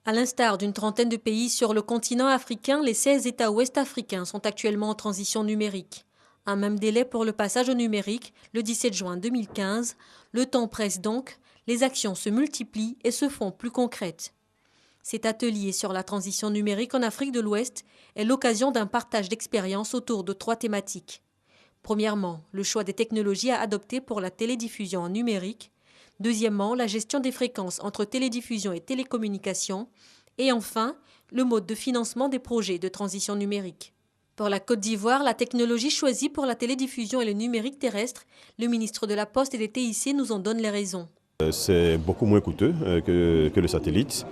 À l'instar d'une trentaine de pays sur le continent africain, les 16 États ouest-africains sont actuellement en transition numérique. Un même délai pour le passage au numérique, le 17 juin 2015. Le temps presse donc, les actions se multiplient et se font plus concrètes. Cet atelier sur la transition numérique en Afrique de l'Ouest est l'occasion d'un partage d'expériences autour de 3 thématiques. Premièrement, le choix des technologies à adopter pour la télédiffusion en numérique. Deuxièmement, la gestion des fréquences entre télédiffusion et télécommunications. Et enfin, le mode de financement des projets de transition numérique. Pour la Côte d'Ivoire, la technologie choisie pour la télédiffusion et le numérique terrestre, le ministre de la Poste et des TIC nous en donne les raisons. C'est beaucoup moins coûteux que le satellite.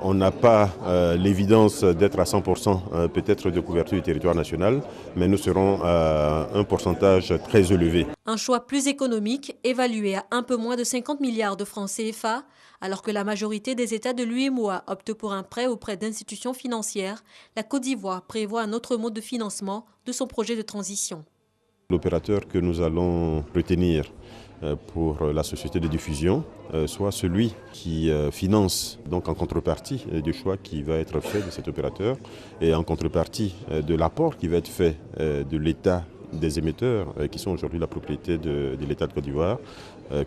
On n'a pas l'évidence d'être à 100% peut-être de couverture du territoire national, mais nous serons à un pourcentage très élevé. Un choix plus économique, évalué à un peu moins de 50 milliards de francs CFA, alors que la majorité des États de l'UEMOA optent pour un prêt auprès d'institutions financières, la Côte d'Ivoire prévoit un autre mode de financement de son projet de transition. L'opérateur que nous allons retenir pour la société de diffusion soit celui qui finance, donc en contrepartie du choix qui va être fait de cet opérateur et en contrepartie de l'apport qui va être fait de l'État des émetteurs qui sont aujourd'hui la propriété de l'État de Côte d'Ivoire,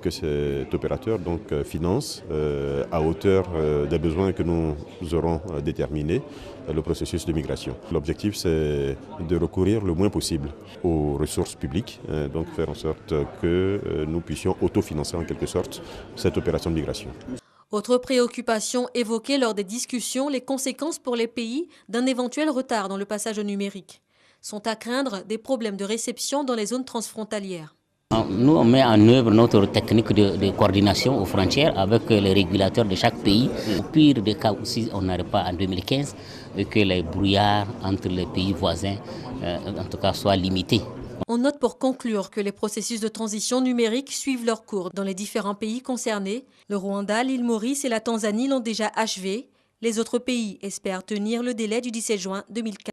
que cet opérateur donc finance à hauteur des besoins que nous aurons déterminés le processus de migration. L'objectif, c'est de recourir le moins possible aux ressources publiques, donc faire en sorte que nous puissions autofinancer en quelque sorte cette opération de migration. Autre préoccupation évoquée lors des discussions, les conséquences pour les pays d'un éventuel retard dans le passage au numérique. Sont à craindre des problèmes de réception dans les zones transfrontalières. Nous, on met en œuvre notre technique de coordination aux frontières avec les régulateurs de chaque pays. Au pire des cas aussi, on n'arrive pas en 2015 et que les brouillards entre les pays voisins, en tout cas, soient limités. On note pour conclure que les processus de transition numérique suivent leur cours dans les différents pays concernés. Le Rwanda, l'île Maurice et la Tanzanie l'ont déjà achevé. Les autres pays espèrent tenir le délai du 17 juin 2015.